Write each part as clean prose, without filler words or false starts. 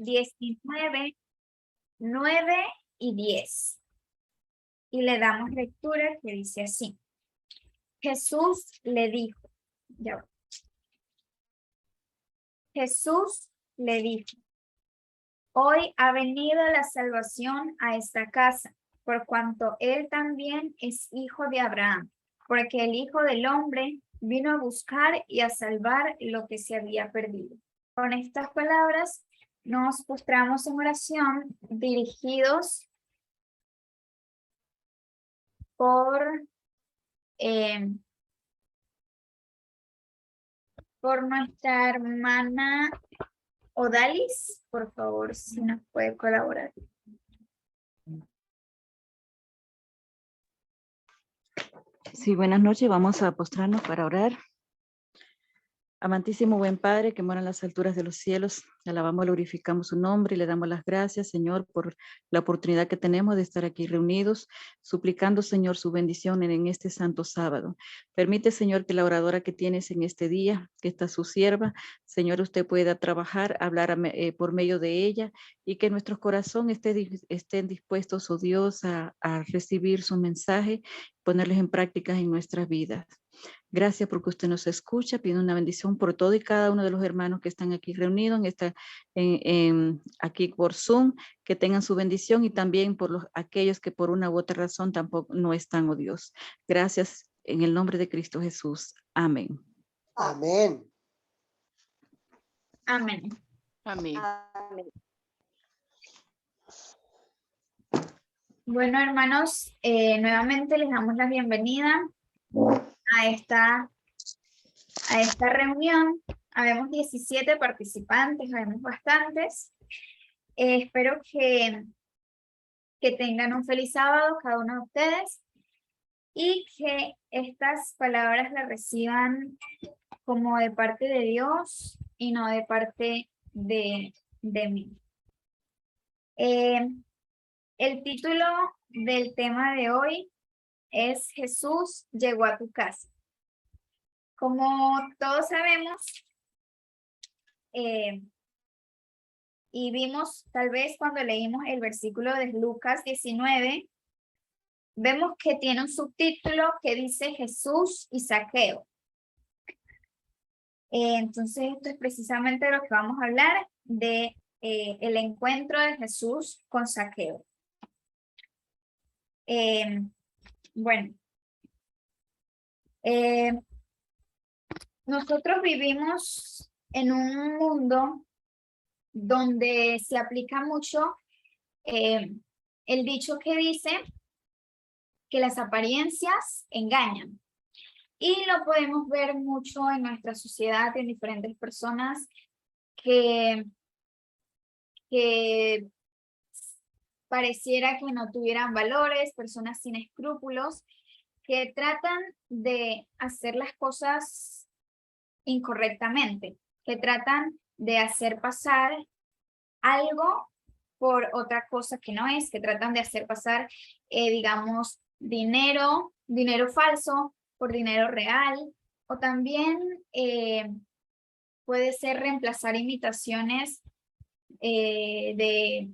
19, 9 y 10. Y le damos lectura que dice así. Jesús le dijo, Jesús le dijo, hoy ha venido la salvación a esta casa, por cuanto él también es hijo de Abraham, porque el Hijo del Hombre vino a buscar y a salvar lo que se había perdido. Con estas palabras nos postramos en oración dirigidos por nuestra hermana Odalis. Por favor, si nos puede colaborar. Sí, buenas noches. Vamos a postrarnos para orar. Amantísimo buen Padre que mora en las alturas de los cielos, alabamos, glorificamos su nombre y le damos las gracias, Señor, por la oportunidad que tenemos de estar aquí reunidos, suplicando, Señor, su bendición en este santo sábado. Permite, Señor, que la oradora que tienes en este día, que está su sierva, Señor, usted pueda trabajar, hablar por medio de ella y que nuestros corazones estén dispuestos, oh Dios, a recibir su mensaje, ponerlos en práctica en nuestras vidas. Gracias porque usted nos escucha. Pido una bendición por todo y cada uno de los hermanos que están aquí reunidos aquí por Zoom, que tengan su bendición y también por aquellos que por una u otra razón tampoco no están, oh Dios. Gracias en el nombre de Cristo Jesús. Amén. Amén. Amén. Amén. Amén. Bueno, hermanos, nuevamente les damos la bienvenida a esta reunión. Habemos 17 participantes, habemos bastantes. Espero que tengan un feliz sábado cada uno de ustedes y que estas palabras las reciban como de parte de Dios y no de parte de mí. El título del tema de hoy es Jesús llegó a tu casa. Como todos sabemos, y vimos tal vez cuando leímos el versículo de Lucas 19, vemos que tiene un subtítulo que dice Jesús y Zaqueo. Entonces esto es precisamente lo que vamos a hablar de el encuentro de Jesús con Zaqueo. Bueno, nosotros vivimos en un mundo donde se aplica mucho el dicho que dice que las apariencias engañan. Y lo podemos ver mucho en nuestra sociedad, en diferentes personas que pareciera que no tuvieran valores, personas sin escrúpulos, que tratan de hacer las cosas incorrectamente, que tratan de hacer pasar algo por otra cosa que no es, que tratan de hacer pasar, digamos, dinero falso por dinero real, o también puede ser reemplazar imitaciones de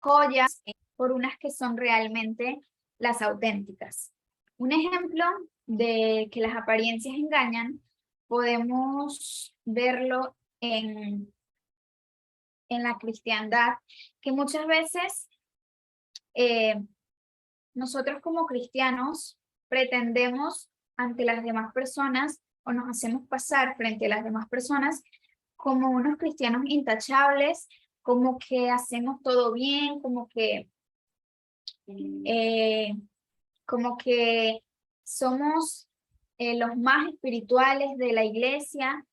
joyas por unas que son realmente las auténticas. Un ejemplo de que las apariencias engañan, podemos verlo en la cristiandad, que muchas veces nosotros como cristianos pretendemos ante las demás personas o nos hacemos pasar frente a las demás personas como unos cristianos intachables, como que hacemos todo bien, como que somos los más espirituales de la iglesia,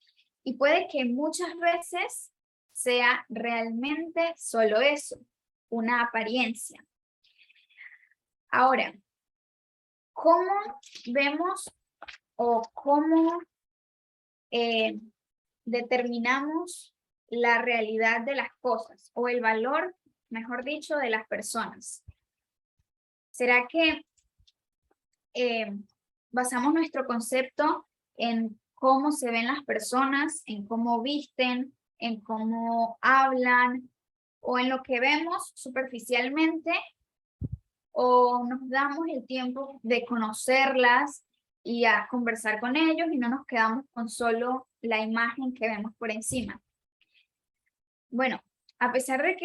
y puede que muchas veces sea realmente solo eso, una apariencia. Ahora, ¿cómo vemos o cómo determinamos la realidad de las cosas o el valor, mejor dicho, de las personas? ¿Será que basamos nuestro concepto en cómo se ven las personas, en cómo visten, en cómo hablan, o en lo que vemos superficialmente, o nos damos el tiempo de conocerlas y a conversar con ellos y no nos quedamos con solo la imagen que vemos por encima. Bueno, a pesar de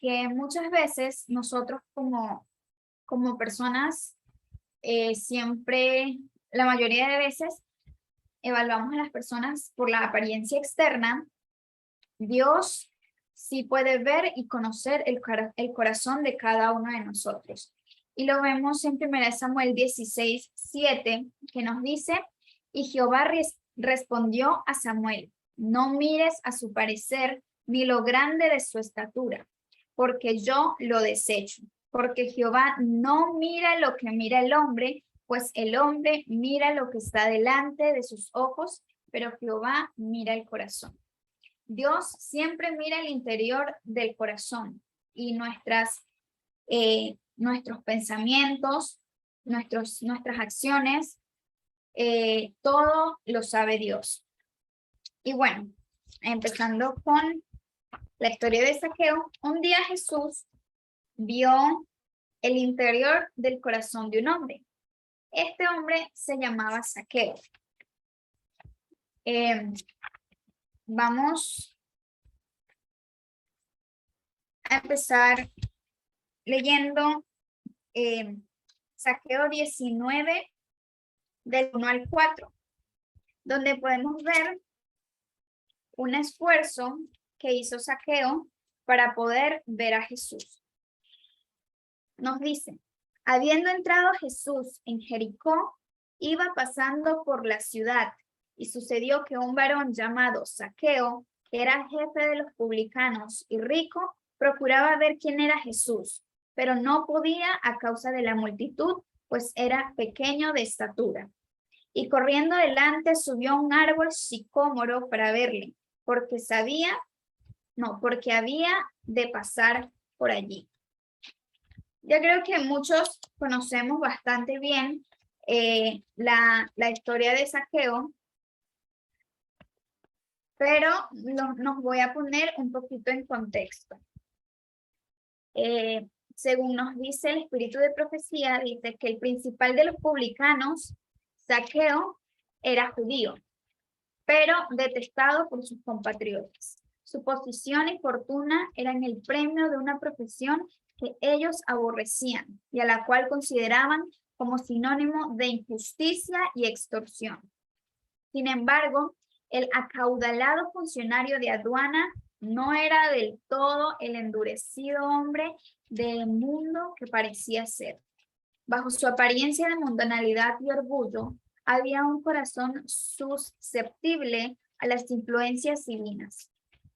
que muchas veces nosotros como personas siempre, la mayoría de veces, evaluamos a las personas por la apariencia externa, Dios sí puede ver y conocer el corazón de cada uno de nosotros. Y lo vemos en 1 Samuel 16:7, que nos dice, y Jehová respondió a Samuel, no mires a su parecer ni lo grande de su estatura, porque yo lo desecho. Porque Jehová no mira lo que mira el hombre, pues el hombre mira lo que está delante de sus ojos, pero Jehová mira el corazón. Dios siempre mira el interior del corazón y nuestros pensamientos, nuestras acciones, todo lo sabe Dios. Y bueno, empezando con la historia de Zaqueo, un día Jesús vio el interior del corazón de un hombre. Este hombre se llamaba Zaqueo. Vamos a empezar leyendo Zaqueo 19, del 1 al 4, donde podemos ver un esfuerzo que hizo Zaqueo para poder ver a Jesús. Nos dice, habiendo entrado Jesús en Jericó, iba pasando por la ciudad, y sucedió que un varón llamado Zaqueo, que era jefe de los publicanos y rico, procuraba ver quién era Jesús, pero no podía a causa de la multitud, pues era pequeño de estatura. Y corriendo delante subió a un árbol sicómoro para verle, porque había de pasar por allí. Yo creo que muchos conocemos bastante bien la historia de Zaqueo, pero nos voy a poner un poquito en contexto. Según nos dice el espíritu de profecía, dice que el principal de los publicanos, Zaqueo, era judío, pero detestado por sus compatriotas. Su posición y fortuna eran el premio de una profesión que ellos aborrecían y a la cual consideraban como sinónimo de injusticia y extorsión. Sin embargo, el acaudalado funcionario de aduana no era del todo el endurecido hombre del mundo que parecía ser. Bajo su apariencia de mundanalidad y orgullo, había un corazón susceptible a las influencias divinas.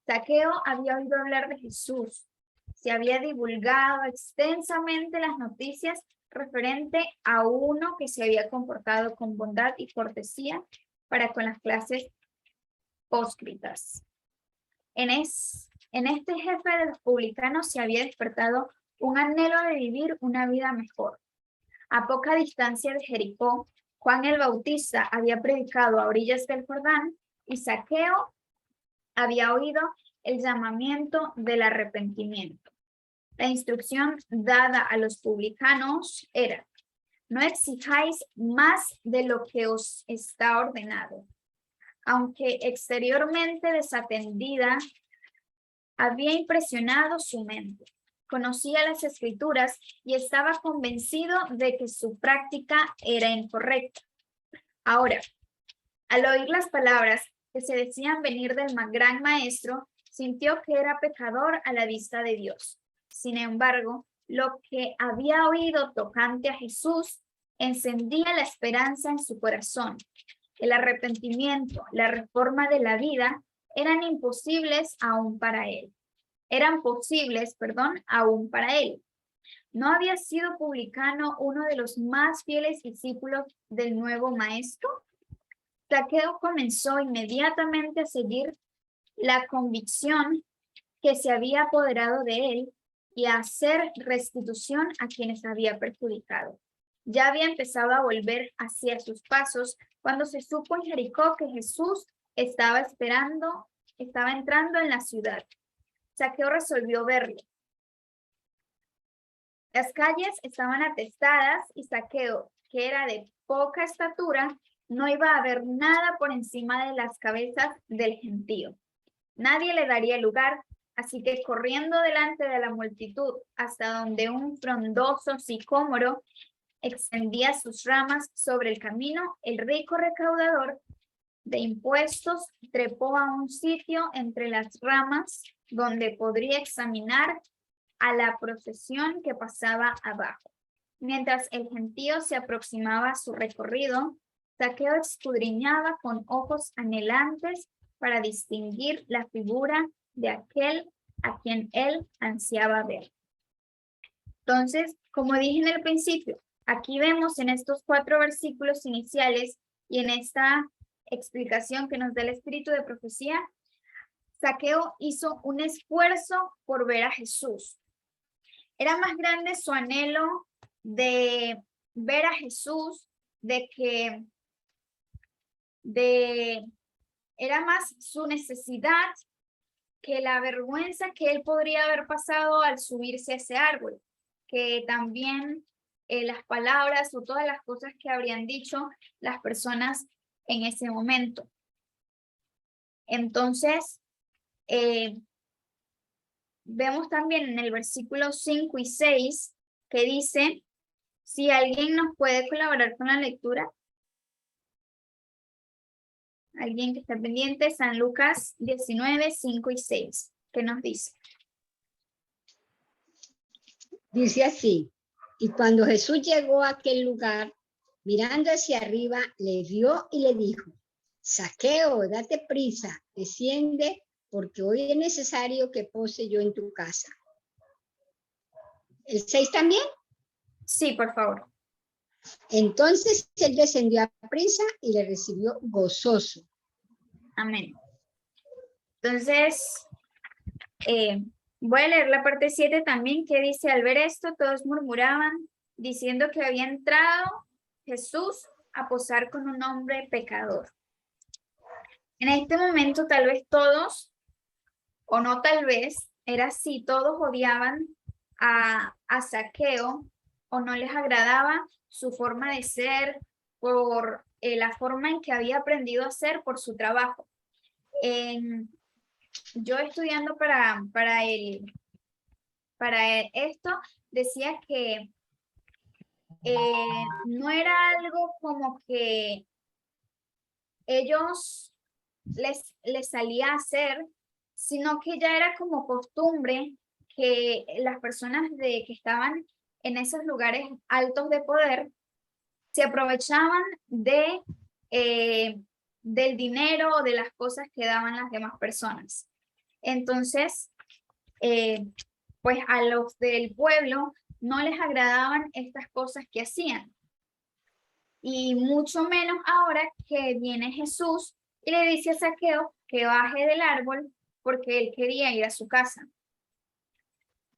Zaqueo había oído hablar de Jesús. Se había divulgado extensamente las noticias referente a uno que se había comportado con bondad y cortesía para con las clases póscritas. En este jefe de los publicanos se había despertado un anhelo de vivir una vida mejor. A poca distancia de Jericó, Juan el Bautista había predicado a orillas del Jordán y Zaqueo había oído el llamamiento del arrepentimiento. La instrucción dada a los publicanos era: no exijáis más de lo que os está ordenado. Aunque exteriormente desatendida, había impresionado su mente. Conocía las escrituras y estaba convencido de que su práctica era incorrecta. Ahora, al oír las palabras que se decían venir del gran maestro, sintió que era pecador a la vista de Dios. Sin embargo, lo que había oído tocante a Jesús encendía la esperanza en su corazón. El arrepentimiento, la reforma de la vida eran imposibles aún para él. Aún para él. ¿No había sido publicano uno de los más fieles discípulos del nuevo maestro? Zaqueo comenzó inmediatamente a seguir la convicción que se había apoderado de él y a hacer restitución a quienes había perjudicado. Ya había empezado a volver hacia sus pasos cuando se supo en Jericó que Jesús estaba entrando en la ciudad. Zaqueo resolvió verlo. Las calles estaban atestadas y Zaqueo, que era de poca estatura, no iba a ver nada por encima de las cabezas del gentío. Nadie le daría lugar, así que corriendo delante de la multitud hasta donde un frondoso sicómoro extendía sus ramas sobre el camino, el rico recaudador de impuestos trepó a un sitio entre las ramas donde podría examinar a la procesión que pasaba abajo. Mientras el gentío se aproximaba a su recorrido, Zaqueo escudriñaba con ojos anhelantes para distinguir la figura de aquel a quien él ansiaba ver. Entonces, como dije en el principio, aquí vemos en estos 4 versículos iniciales y en esta explicación que nos da el espíritu de profecía, Zaqueo hizo un esfuerzo por ver a Jesús. Era más grande su anhelo de ver a Jesús, era más su necesidad que la vergüenza que él podría haber pasado al subirse a ese árbol, que también las palabras o todas las cosas que habrían dicho las personas en ese momento. Entonces, vemos también en el versículo 5 y 6 que dice, si alguien nos puede colaborar con la lectura, alguien que está pendiente, San Lucas 19, 5 y 6, ¿qué nos dice? Dice así, y cuando Jesús llegó a aquel lugar, mirando hacia arriba, le vio y le dijo, Zaqueo, date prisa, desciende, porque hoy es necesario que pose yo en tu casa. ¿El 6 también? Sí, por favor. Entonces él descendió a prisa y le recibió gozoso. Amén. Entonces, voy a leer la parte 7 también, que dice, al ver esto, todos murmuraban, diciendo que había entrado Jesús a posar con un hombre pecador. En este momento, tal vez todos, o no tal vez, era así, todos odiaban a Zaqueo, o no les agradaba su forma de ser, por la forma en que había aprendido a hacer por su trabajo. Yo estudiando para esto, decía que no era algo como que ellos les salía a hacer, sino que ya era como costumbre que las personas que estaban en esos lugares altos de poder se aprovechaban del dinero o de las cosas que daban las demás personas. Entonces, pues a los del pueblo no les agradaban estas cosas que hacían. Y mucho menos ahora que viene Jesús y le dice a Zaqueo que baje del árbol porque él quería ir a su casa.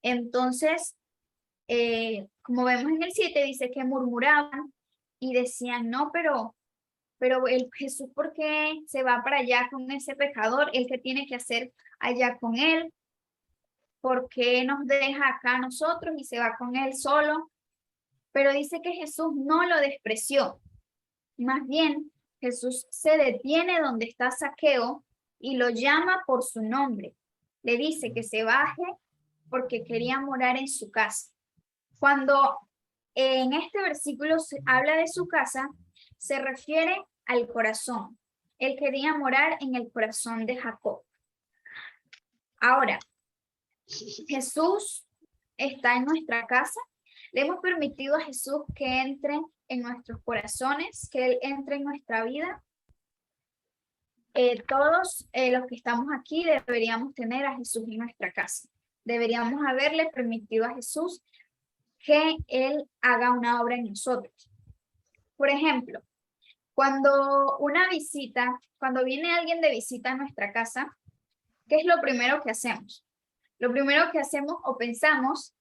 Entonces, como vemos en el 7, dice que murmuraban y decían, no, pero el Jesús, ¿por qué se va para allá con ese pecador? ¿Él qué tiene que hacer allá con él? ¿Por qué nos deja acá a nosotros y se va con él solo? Pero dice que Jesús no lo despreció. Más bien, Jesús se detiene donde está Zaqueo y lo llama por su nombre. Le dice que se baje porque quería morar en su casa. Cuando en este versículo se habla de su casa, se refiere al corazón. Él quería morar en el corazón de Jacob. Ahora, Jesús está en nuestra casa. Le hemos permitido a Jesús que entre en nuestros corazones, que Él entre en nuestra vida. Todos los que estamos aquí deberíamos tener a Jesús en nuestra casa. Deberíamos haberle permitido a Jesús que Él haga una obra en nosotros. Por ejemplo, cuando viene alguien de visita a nuestra casa, ¿qué es lo primero que hacemos? Lo primero que hacemos o pensamos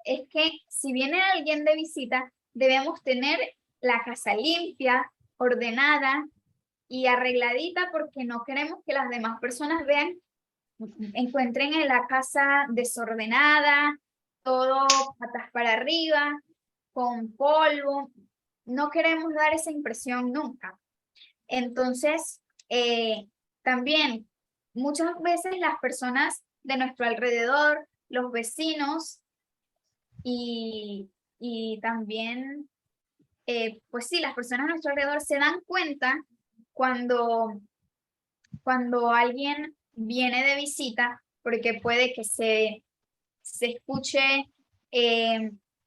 es que si viene alguien de visita, debemos tener la casa limpia, ordenada y arregladita, porque no queremos que las demás personas encuentren en la casa desordenada, todo patas para arriba, con polvo. No queremos dar esa impresión nunca. Entonces, también muchas veces las personas de nuestro alrededor, los vecinos y también, pues sí, las personas a nuestro alrededor se dan cuenta cuando alguien viene de visita, porque puede que se escuche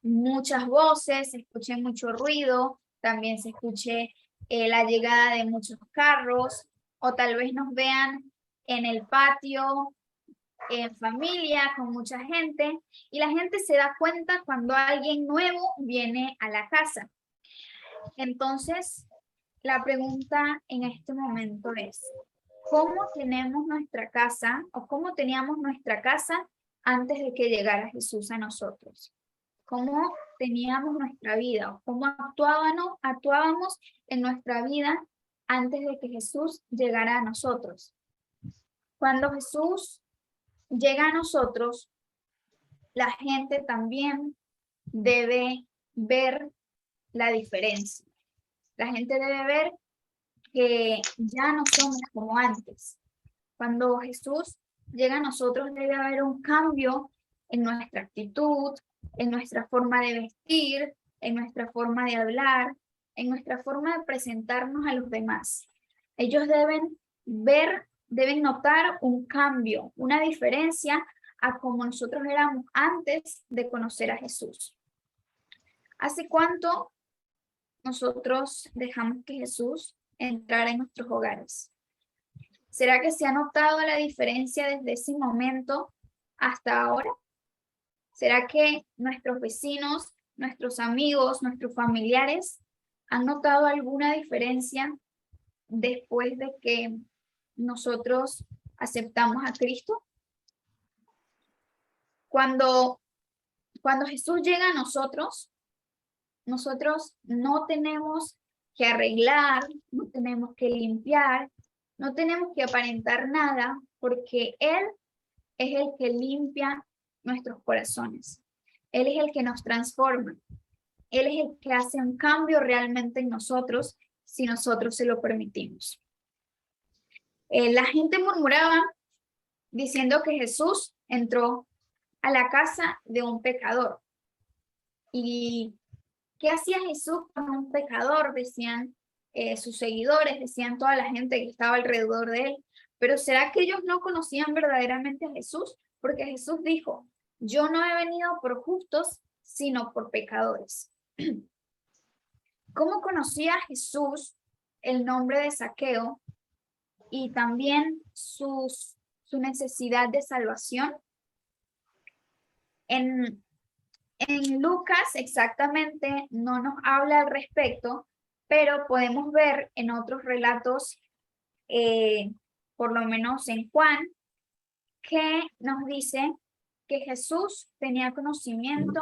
muchas voces, se escuche mucho ruido, también se escuche la llegada de muchos carros, o tal vez nos vean en el patio, en familia, con mucha gente, y la gente se da cuenta cuando alguien nuevo viene a la casa. Entonces, la pregunta en este momento es, ¿cómo tenemos nuestra casa o cómo teníamos nuestra casa antes de que llegara Jesús a nosotros? ¿Cómo teníamos nuestra vida o cómo actuábamos en nuestra vida antes de que Jesús llegara a nosotros? Cuando Jesús llega a nosotros, la gente también debe ver la diferencia. La gente debe ver que ya no somos como antes. Cuando Jesús llega a nosotros, debe haber un cambio en nuestra actitud, en nuestra forma de vestir, en nuestra forma de hablar, en nuestra forma de presentarnos a los demás. Ellos deben notar un cambio, una diferencia a como nosotros éramos antes de conocer a Jesús. ¿Hace cuánto nosotros dejamos que Jesús entrara en nuestros hogares? ¿Será que se ha notado la diferencia desde ese momento hasta ahora? ¿Será que nuestros vecinos, nuestros amigos, nuestros familiares han notado alguna diferencia después de que nosotros aceptamos a Cristo? Cuando Jesús llega a nosotros no tenemos que arreglar, no tenemos que limpiar, no tenemos que aparentar nada, porque Él es el que limpia nuestros corazones. Él es el que nos transforma. Él es el que hace un cambio realmente en nosotros si nosotros se lo permitimos. La gente murmuraba diciendo que Jesús entró a la casa de un pecador. ¿Y qué hacía Jesús con un pecador? Decían sus seguidores, decían toda la gente que estaba alrededor de él. Pero ¿será que ellos no conocían verdaderamente a Jesús? Porque Jesús dijo, yo no he venido por justos, sino por pecadores. ¿Cómo conocía Jesús el nombre de Zaqueo y también su necesidad de salvación? En Lucas exactamente no nos habla al respecto, pero podemos ver en otros relatos, por lo menos en Juan, que nos dice que Jesús tenía conocimiento,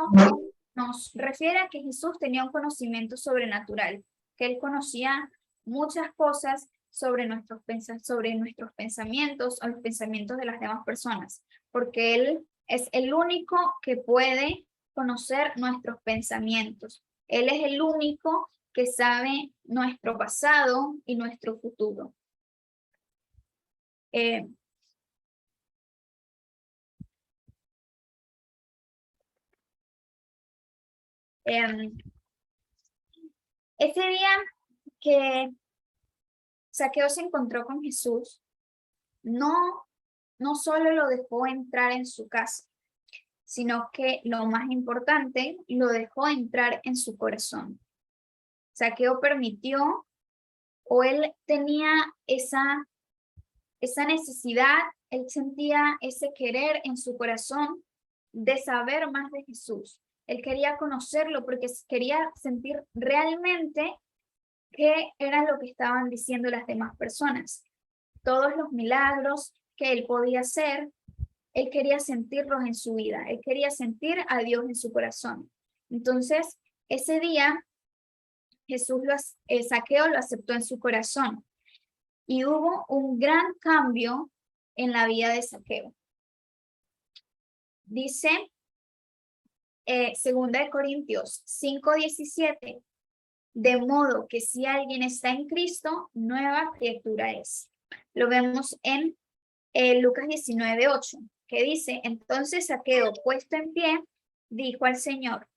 nos refiere a que Jesús tenía un conocimiento sobrenatural, que él conocía muchas cosas sobre nuestros pensamientos o los pensamientos de las demás personas, porque él es el único que puede conocer nuestros pensamientos. Él es el único que sabe nuestro pasado y nuestro futuro. Ese día que Zaqueo se encontró con Jesús, no solo lo dejó entrar en su casa, sino que lo más importante, lo dejó entrar en su corazón. Zaqueo permitió, o él tenía esa necesidad, él sentía ese querer en su corazón de saber más de Jesús. Él quería conocerlo porque quería sentir realmente qué era lo que estaban diciendo las demás personas. Todos los milagros que él podía hacer, él quería sentirlos en su vida. Él quería sentir a Dios en su corazón. Entonces, Ese día Zaqueo lo aceptó en su corazón y hubo un gran cambio en la vida de Zaqueo. Dice 2 Corintios 5:17, de modo que si alguien está en Cristo, nueva criatura es. Lo vemos en Lucas 19:8, que dice, entonces Zaqueo, puesto en pie, dijo al Señor,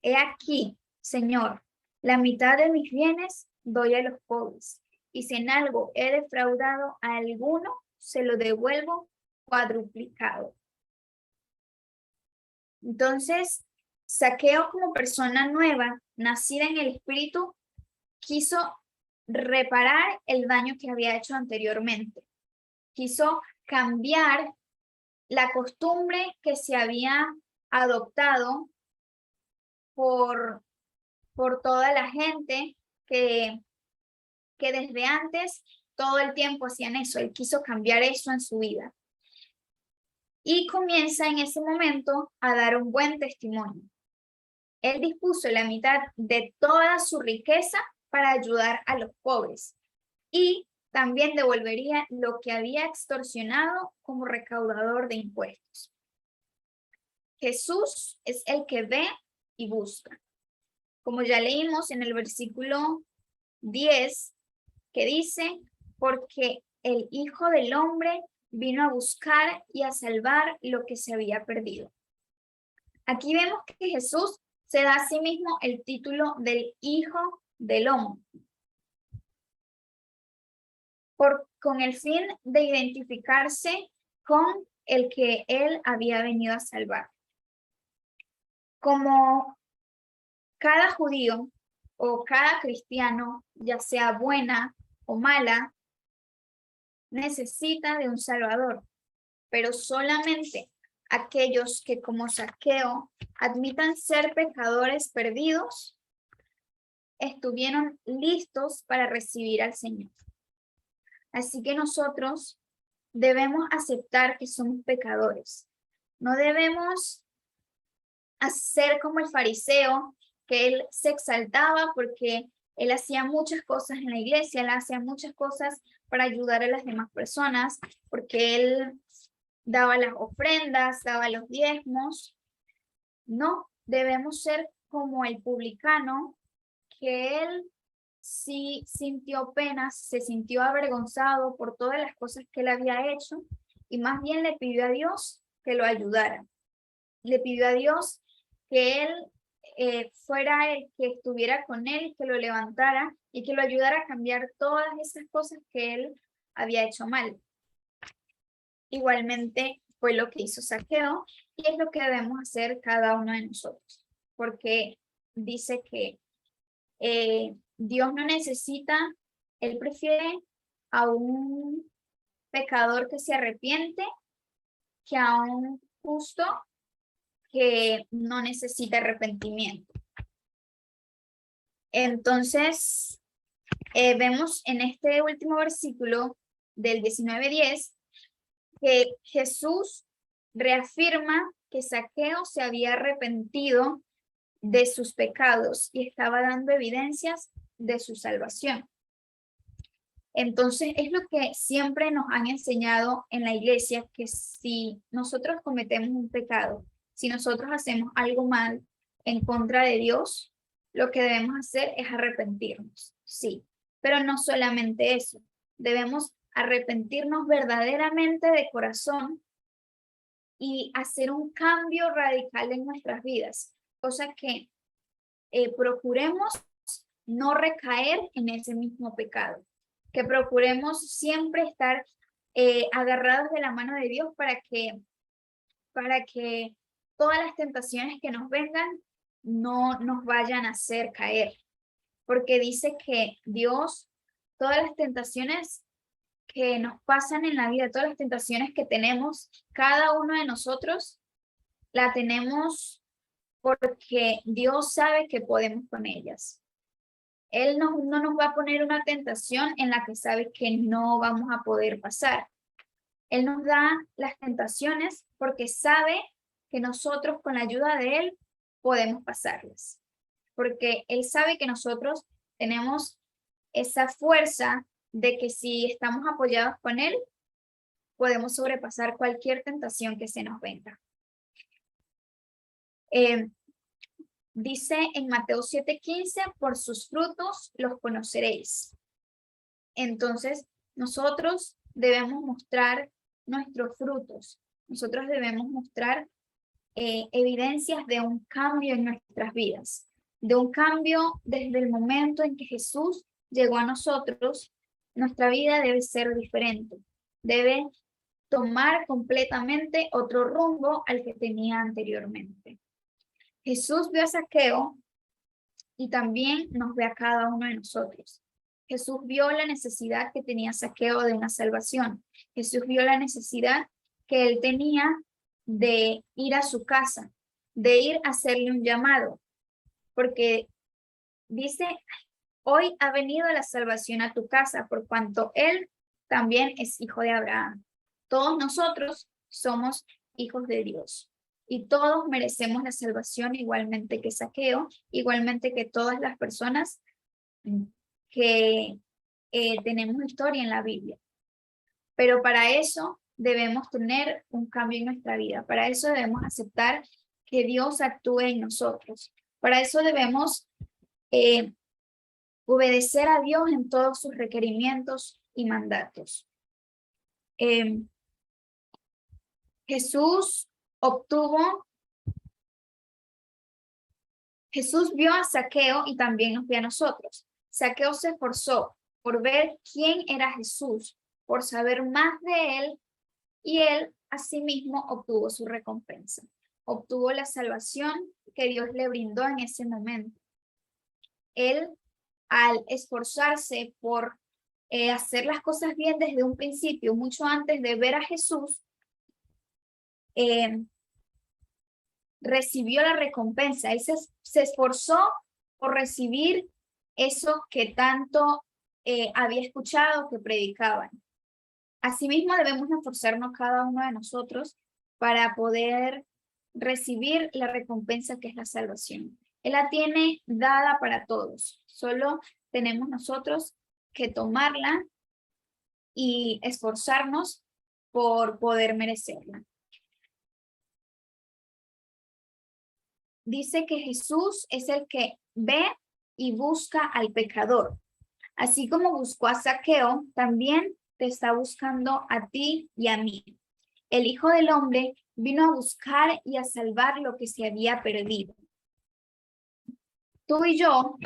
he aquí, Señor, la mitad de mis bienes doy a los pobres, y si en algo he defraudado a alguno, se lo devuelvo cuadruplicado. Entonces, Zaqueo, como persona nueva, nacida en el Espíritu, quiso reparar el daño que había hecho anteriormente. Quiso cambiar la costumbre que se había adoptado por toda la gente que desde antes todo el tiempo hacían eso. Él quiso cambiar eso en su vida. Y comienza en ese momento a dar un buen testimonio. Él dispuso la mitad de toda su riqueza para ayudar a los pobres y también devolvería lo que había extorsionado como recaudador de impuestos. Jesús es el que ve y busca. Como ya leímos en el versículo 10, que dice, porque el Hijo del Hombre vino a buscar y a salvar lo que se había perdido. Aquí vemos que Jesús se da a sí mismo el título del Hijo del Hombre, con el fin de identificarse con el que él había venido a salvar. Como cada judío o cada cristiano, ya sea buena o mala, necesita de un Salvador, pero solamente aquellos que como Zaqueo admitan ser pecadores perdidos, estuvieron listos para recibir al Señor. Así que nosotros debemos aceptar que somos pecadores. No debemos hacer como el fariseo, que él se exaltaba porque él hacía muchas cosas en la iglesia, él hacía muchas cosas para ayudar a las demás personas, porque él daba las ofrendas, daba los diezmos. No, debemos ser como el publicano, que él sí sintió penas, se sintió avergonzado por todas las cosas que él había hecho y más bien le pidió a Dios que lo ayudara. Le pidió a Dios que él fuera el que estuviera con él, que lo levantara y que lo ayudara a cambiar todas esas cosas que él había hecho mal. Igualmente fue lo que hizo Zaqueo y es lo que debemos hacer cada uno de nosotros, porque dice que Dios no necesita, él prefiere a un pecador que se arrepiente que a un justo que no necesita arrepentimiento. Entonces, vemos en este último versículo del 19:10 que Jesús reafirma que Zaqueo se había arrepentido de sus pecados y estaba dando evidencias de su salvación. Entonces, es lo que siempre nos han enseñado en la iglesia, que si nosotros cometemos un pecado, si nosotros hacemos algo mal en contra de Dios, lo que debemos hacer es arrepentirnos, sí, pero no solamente eso, debemos arrepentirnos verdaderamente de corazón y hacer un cambio radical en nuestras vidas, cosa que procuremos no recaer en ese mismo pecado, que procuremos siempre estar agarrados de la mano de Dios para que todas las tentaciones que nos vengan no nos vayan a hacer caer, porque dice que Dios, todas las tentaciones que nos pasan en la vida, todas las tentaciones que tenemos, cada uno de nosotros, la tenemos porque Dios sabe que podemos con ellas. Él no nos va a poner una tentación en la que sabe que no vamos a poder pasar. Él nos da las tentaciones porque sabe que nosotros con la ayuda de Él podemos pasarlas. porque Él sabe que nosotros tenemos esa fuerza de que si estamos apoyados con Él, podemos sobrepasar cualquier tentación que se nos venga. Dice en Mateo 7:15, por sus frutos los conoceréis. Entonces, nosotros debemos mostrar nuestros frutos. Nosotros debemos mostrar evidencias de un cambio en nuestras vidas, de un cambio desde el momento en que Jesús llegó a nosotros. Nuestra vida debe ser diferente, debe tomar completamente otro rumbo al que tenía anteriormente. Jesús vio a Zaqueo y también nos ve a cada uno de nosotros. Jesús vio la necesidad que tenía Zaqueo de una salvación. Jesús vio la necesidad que él tenía de ir a su casa, de ir a hacerle un llamado, porque dice, hoy ha venido la salvación a tu casa, por cuanto él también es hijo de Abraham. Todos nosotros somos hijos de Dios y todos merecemos la salvación igualmente que Zaqueo, igualmente que todas las personas que tenemos historia en la Biblia. Pero para eso debemos tener un cambio en nuestra vida. Para eso debemos aceptar que Dios actúe en nosotros. Para eso debemos obedecer a Dios en todos sus requerimientos y mandatos. Jesús vio a Zaqueo y también nos vio a nosotros. Zaqueo se esforzó por ver quién era Jesús, por saber más de él, y él asimismo obtuvo su recompensa. Obtuvo la salvación que Dios le brindó en ese momento. Él, al esforzarse por hacer las cosas bien desde un principio, mucho antes de ver a Jesús, recibió la recompensa. Él se esforzó por recibir eso que tanto había escuchado que predicaban. Asimismo, debemos esforzarnos cada uno de nosotros para poder recibir la recompensa que es la salvación. Él la tiene dada para todos. Solo tenemos nosotros que tomarla y esforzarnos por poder merecerla. Dice que Jesús es el que ve y busca al pecador. Así como buscó a Zaqueo, también te está buscando a ti y a mí. El Hijo del Hombre vino a buscar y a salvar lo que se había perdido. Tú y yo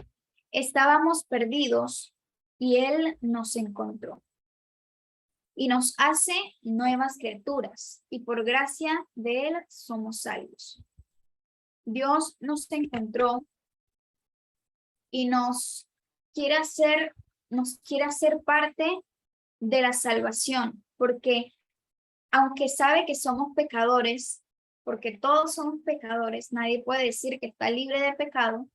estábamos perdidos y Él nos encontró. Y nos hace nuevas criaturas. Y por gracia de Él somos salvos. Dios nos encontró y nos quiere hacer parte de la salvación, porque aunque sabe que somos pecadores, porque todos somos pecadores, nadie puede decir que está libre de pecado,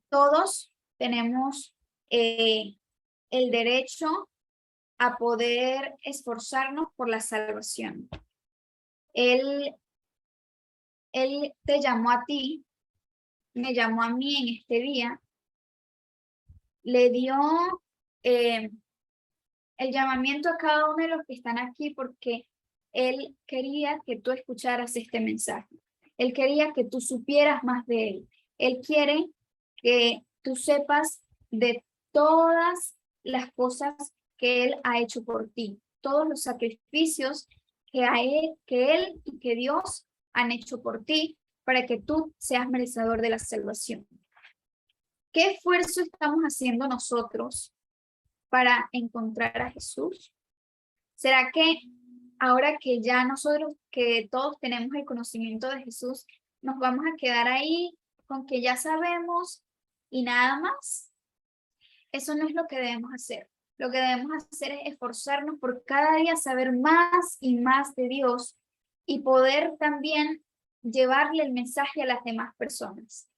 todos tenemos el derecho a poder esforzarnos por la salvación. Él te llamó a ti, me llamó a mí en este día, le dio el llamamiento a cada uno de los que están aquí porque Él quería que tú escucharas este mensaje. Él quería que tú supieras más de Él. Él quiere que tú sepas de todas las cosas que Él ha hecho por ti, todos los sacrificios que Él y que Dios han hecho por ti para que tú seas merecedor de la salvación. ¿Qué esfuerzo estamos haciendo nosotros para encontrar a Jesús? ¿Será que ahora que ya nosotros, que todos tenemos el conocimiento de Jesús, nos vamos a quedar ahí con que ya sabemos y nada más? Eso no es lo que debemos hacer. Lo que debemos hacer es esforzarnos por cada día saber más y más de Dios y poder también llevarle el mensaje a las demás personas.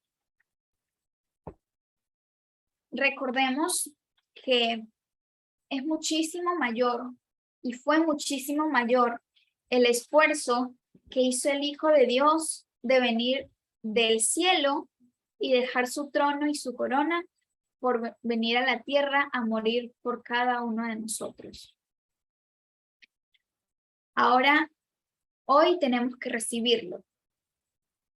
Recordemos que es muchísimo mayor y fue muchísimo mayor el esfuerzo que hizo el Hijo de Dios de venir del cielo y dejar su trono y su corona por venir a la tierra a morir por cada uno de nosotros. Ahora, hoy tenemos que recibirlo.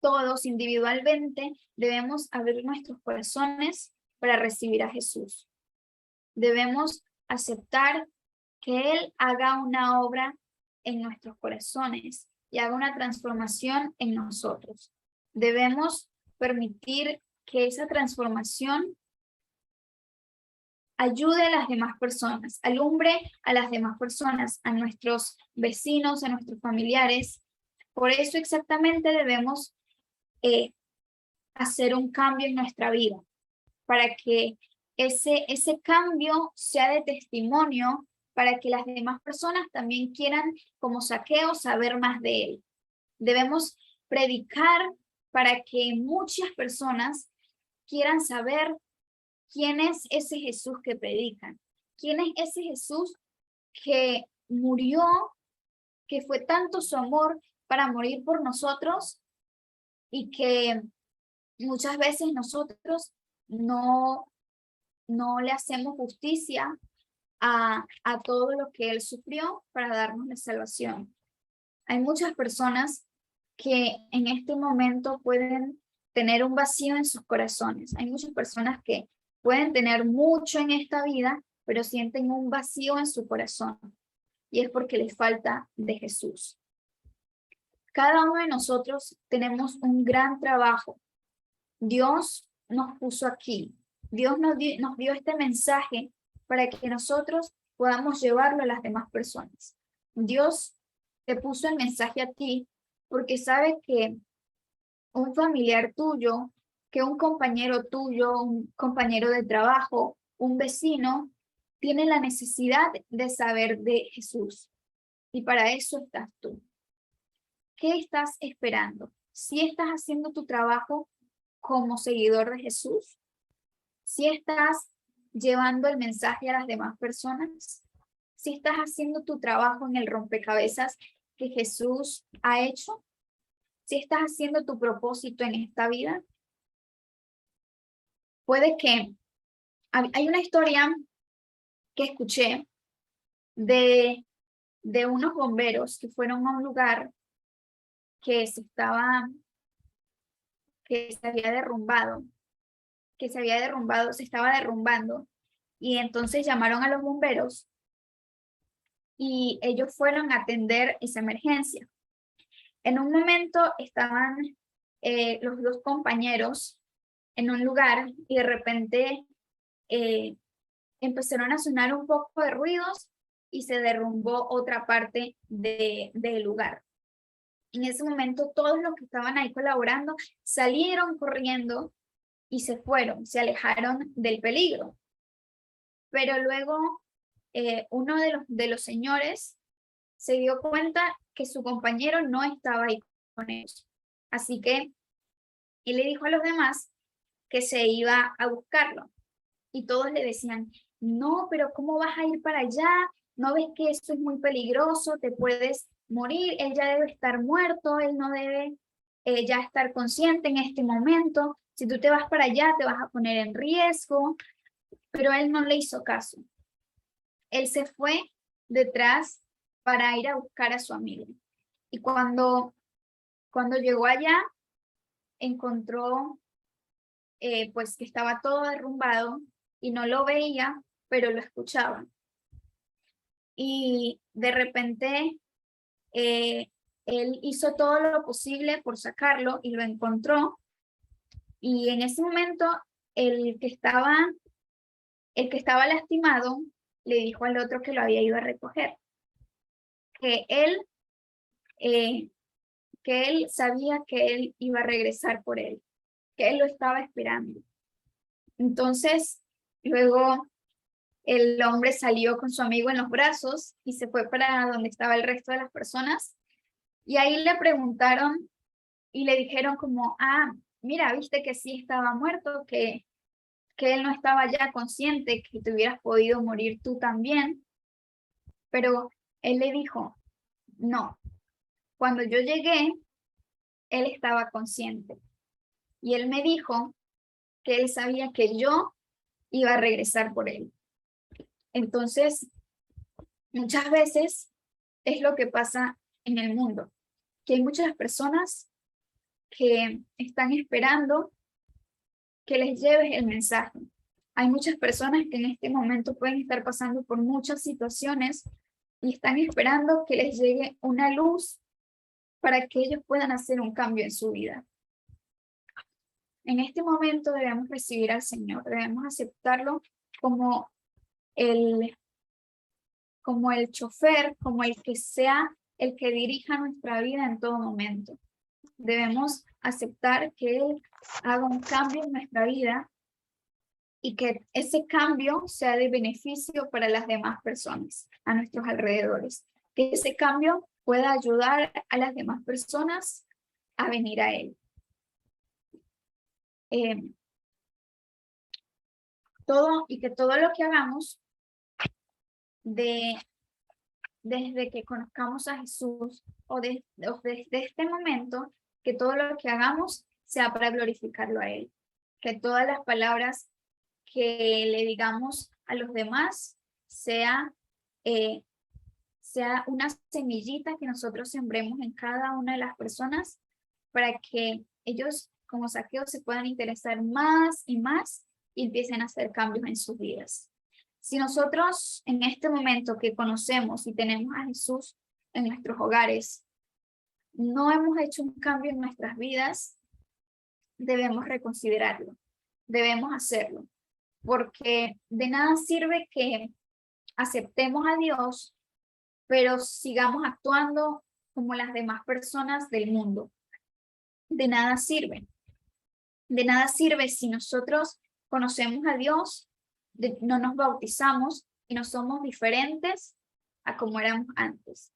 Todos individualmente debemos abrir nuestros corazones para recibir a Jesús. Debemos aceptar que Él haga una obra en nuestros corazones y haga una transformación en nosotros. Debemos permitir que esa transformación ayude a las demás personas, alumbre a las demás personas, a nuestros vecinos, a nuestros familiares. Por eso exactamente debemos hacer un cambio en nuestra vida, para que ese cambio sea de testimonio, para que las demás personas también quieran, como Zaqueo, saber más de él. Debemos predicar para que muchas personas quieran saber quién es ese Jesús que predican, quién es ese Jesús que murió, que fue tanto su amor para morir por nosotros y que muchas veces nosotros no le hacemos justicia a todo lo que Él sufrió para darnos la salvación. Hay muchas personas que en este momento pueden tener un vacío en sus corazones. Hay muchas personas que pueden tener mucho en esta vida, pero sienten un vacío en su corazón. Y es porque les falta de Jesús. Cada uno de nosotros tenemos un gran trabajo. Dios nos puso aquí. Dios nos dio este mensaje para que nosotros podamos llevarlo a las demás personas. Dios te puso el mensaje a ti porque sabe que un familiar tuyo, que un compañero tuyo, un compañero de trabajo, un vecino, tiene la necesidad de saber de Jesús. Y para eso estás tú. ¿Qué estás esperando? Si estás haciendo tu trabajo como seguidor de Jesús, si estás llevando el mensaje a las demás personas, si estás haciendo tu trabajo en el rompecabezas que Jesús ha hecho, si estás haciendo tu propósito en esta vida. Puede que hay una historia que escuché de unos bomberos que fueron a un lugar que se había derrumbado, se estaba derrumbando, y entonces llamaron a los bomberos y ellos fueron a atender esa emergencia. En un momento estaban los dos compañeros en un lugar y de repente empezaron a sonar un poco de ruidos y se derrumbó otra parte del lugar. En ese momento todos los que estaban ahí colaborando salieron corriendo y se fueron, se alejaron del peligro. Pero luego uno de los señores se dio cuenta que su compañero no estaba ahí con ellos. Así que él le dijo a los demás que se iba a buscarlo. Y todos le decían, no, pero ¿cómo vas a ir para allá? ¿No ves que esto es muy peligroso? Te puedes morir, él ya debe estar muerto, él no debe ya estar consciente en este momento. Si tú te vas para allá, te vas a poner en riesgo. Pero él no le hizo caso. Él se fue detrás para ir a buscar a su amigo. Y cuando llegó allá, encontró pues que estaba todo derrumbado y no lo veía, pero lo escuchaba. Y de repente él hizo todo lo posible por sacarlo y lo encontró. Y en ese momento el que estaba lastimado le dijo al otro que lo había ido a recoger, que él sabía que él iba a regresar por él, que él lo estaba esperando. Entonces, luego el hombre salió con su amigo en los brazos y se fue para donde estaba el resto de las personas. Y ahí le preguntaron y le dijeron como, mira, viste que sí estaba muerto, que él no estaba ya consciente, que te hubieras podido morir tú también. Pero él le dijo, no, cuando yo llegué, él estaba consciente. Y él me dijo que Él sabía que yo iba a regresar por Él. Entonces, muchas veces es lo que pasa en el mundo, que hay muchas personas que están esperando que les lleves el mensaje. Hay muchas personas que en este momento pueden estar pasando por muchas situaciones y están esperando que les llegue una luz para que ellos puedan hacer un cambio en su vida. En este momento debemos recibir al Señor, debemos aceptarlo como el chofer, como el que sea el que dirija nuestra vida en todo momento. Debemos aceptar que Él haga un cambio en nuestra vida y que ese cambio sea de beneficio para las demás personas a nuestros alrededores. Que ese cambio pueda ayudar a las demás personas a venir a Él. Todo lo que hagamos desde que conozcamos a Jesús o desde este momento, que todo lo que hagamos sea para glorificarlo a Él. Que todas las palabras que le digamos a los demás sea una semillita que nosotros sembremos en cada una de las personas para que ellos, como Zaqueo, se puedan interesar más y más y empiecen a hacer cambios en sus vidas. Si nosotros en este momento que conocemos y tenemos a Jesús en nuestros hogares, no hemos hecho un cambio en nuestras vidas, debemos reconsiderarlo, debemos hacerlo, porque de nada sirve que aceptemos a Dios, pero sigamos actuando como las demás personas del mundo. De nada sirve. De nada sirve si nosotros conocemos a Dios, no nos bautizamos y no somos diferentes a como éramos antes.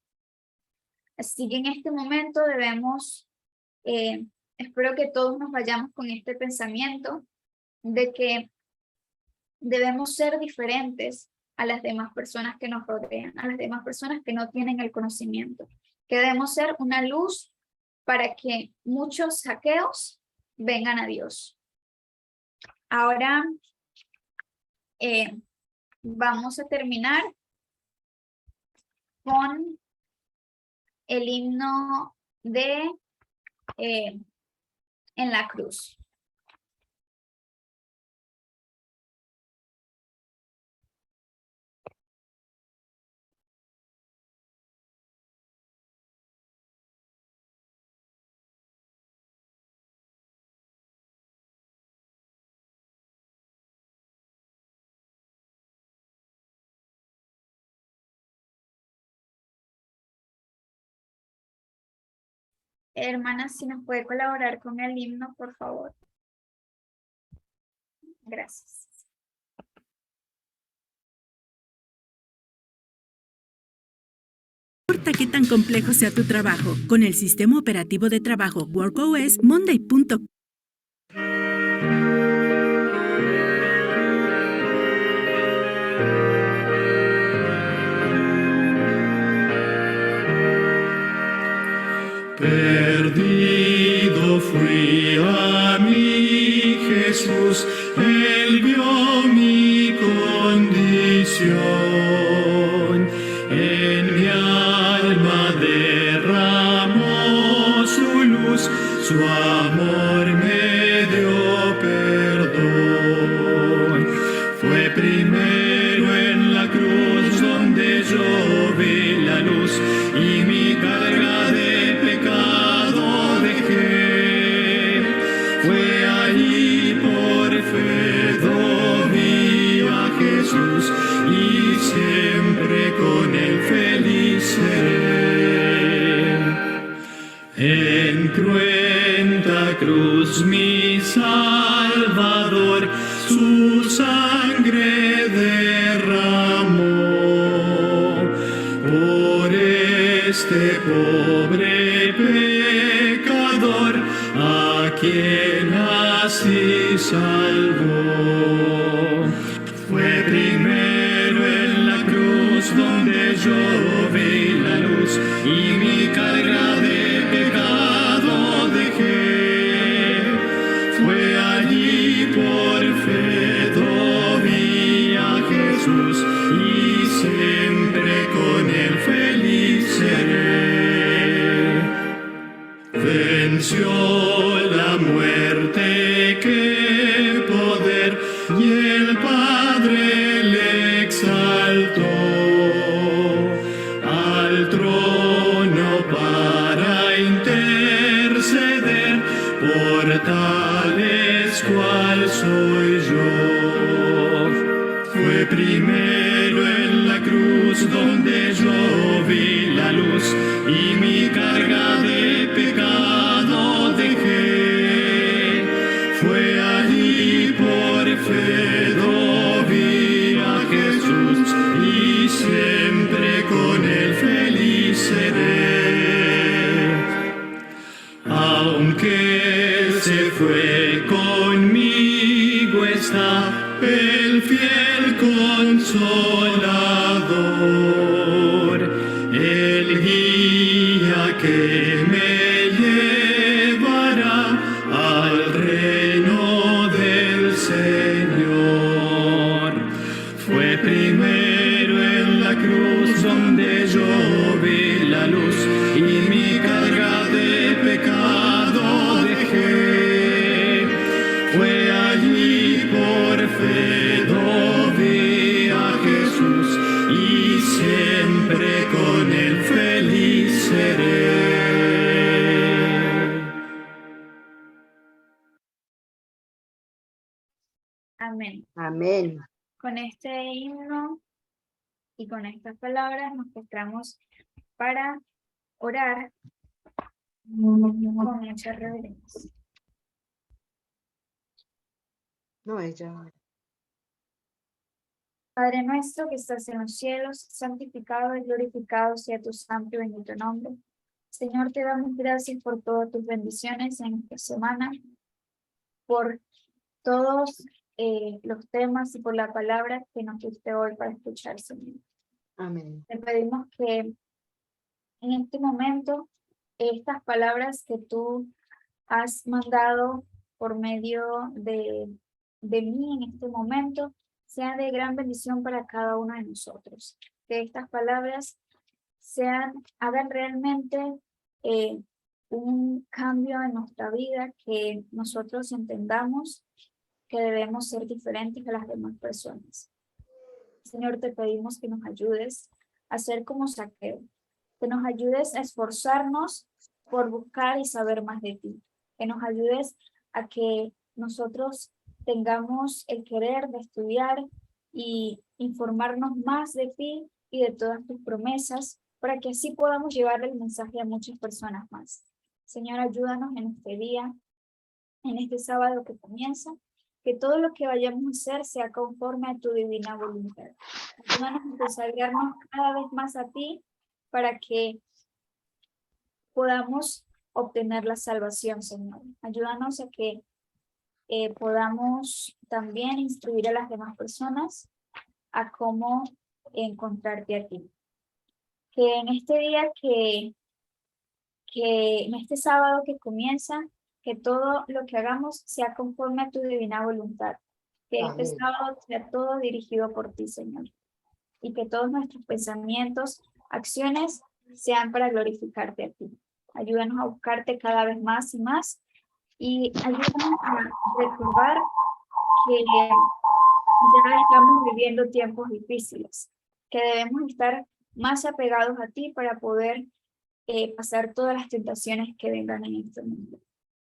Así que en este momento debemos, espero que todos nos vayamos con este pensamiento de que debemos ser diferentes a las demás personas que nos rodean, a las demás personas que no tienen el conocimiento, que debemos ser una luz para que muchos Zaqueos vengan a Dios. Ahora vamos a terminar con el himno de En la Cruz. Hermana, si nos puede colaborar con el himno, por favor. Gracias. No importa qué tan complejo sea tu trabajo, con el sistema operativo de trabajo WorkOS, Monday.com. Perdido fui a mi Jesús, Él vio mi condición. En mi alma derramó su luz, su amor me dio perdón. Fue primero en la cruz donde yo vi la luz y mi carga de pecado dejé. Fue allí por fe vi a Jesús y siempre con él feliz seré. En cruenta cruz mi Salvador su sangre derramó por este pobre pecador a quien así salvó. Fue primero en la cruz donde yo vi la luz y mi carga de pecado dejé. Fue allí por venció la muerte, qué poder, y el Padre le exaltó al trono para interceder por tales cual soy yo. Fue primero en la cruz donde yo vi la luz y mi carga de pecado dejé. Fue allí por fe vi a Jesús y siempre con él feliz seré. Aunque se fue conmigo está el fiel consolador, el guía que me llevará al reino del Señor. Fue primero en la cruz donde yo vi la luz y mi carga de pecado dejé. Fue allí por fe vi a Jesús y siempre con él feliz seré. Amén. Amén. Con este himno y con estas palabras nos postramos para orar con mucha reverencia. No, ella. Padre nuestro que estás en los cielos, santificado y glorificado sea tu santo y bendito nombre. Señor, te damos gracias por todas tus bendiciones en esta semana, por todos los temas y por la palabra que nos diste hoy para escuchar, Señor. Amén. Te pedimos que en este momento estas palabras que tú has mandado por medio de mí en este momento sean de gran bendición para cada uno de nosotros. Que estas palabras hagan realmente un cambio en nuestra vida, que nosotros entendamos que debemos ser diferentes a las demás personas. Señor, te pedimos que nos ayudes a ser como Zaqueo, que nos ayudes a esforzarnos por buscar y saber más de ti, que nos ayudes a que nosotros tengamos el querer de estudiar y informarnos más de ti y de todas tus promesas, para que así podamos llevarle el mensaje a muchas personas más. Señor, ayúdanos en este día, en este sábado que comienza, que todo lo que vayamos a hacer sea conforme a tu divina voluntad. Ayúdanos a consagrarnos cada vez más a ti, para que podamos obtener la salvación, Señor. Ayúdanos a que podamos también instruir a las demás personas a cómo encontrarte a ti. Que en este día en este sábado que comienza, que todo lo que hagamos sea conforme a tu divina voluntad. Que Amén. este sábado sea todo dirigido por ti, Señor. Y que todos nuestros pensamientos, acciones, sean para glorificarte a ti. Ayúdanos a buscarte cada vez más y más. Y ayúdanos a recordar que ya estamos viviendo tiempos difíciles, que debemos estar más apegados a ti para poder pasar todas las tentaciones que vengan en este mundo.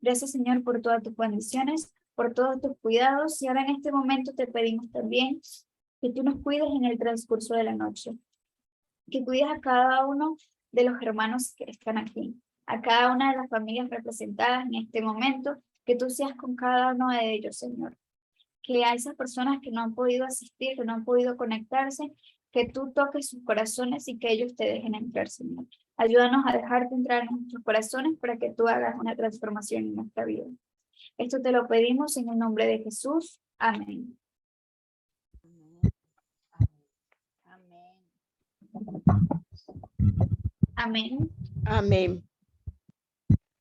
Gracias, Señor, por todas tus bendiciones, por todos tus cuidados, y ahora en este momento te pedimos también que tú nos cuides en el transcurso de la noche, que cuides a cada uno de los hermanos que están aquí, a cada una de las familias representadas en este momento, que tú seas con cada uno de ellos, Señor. Que a esas personas que no han podido asistir, que no han podido conectarse, que tú toques sus corazones y que ellos te dejen entrar, Señor. Ayúdanos a dejarte entrar en nuestros corazones para que tú hagas una transformación en nuestra vida. Esto te lo pedimos en el nombre de Jesús. Amén. Amén. Amén. Amén.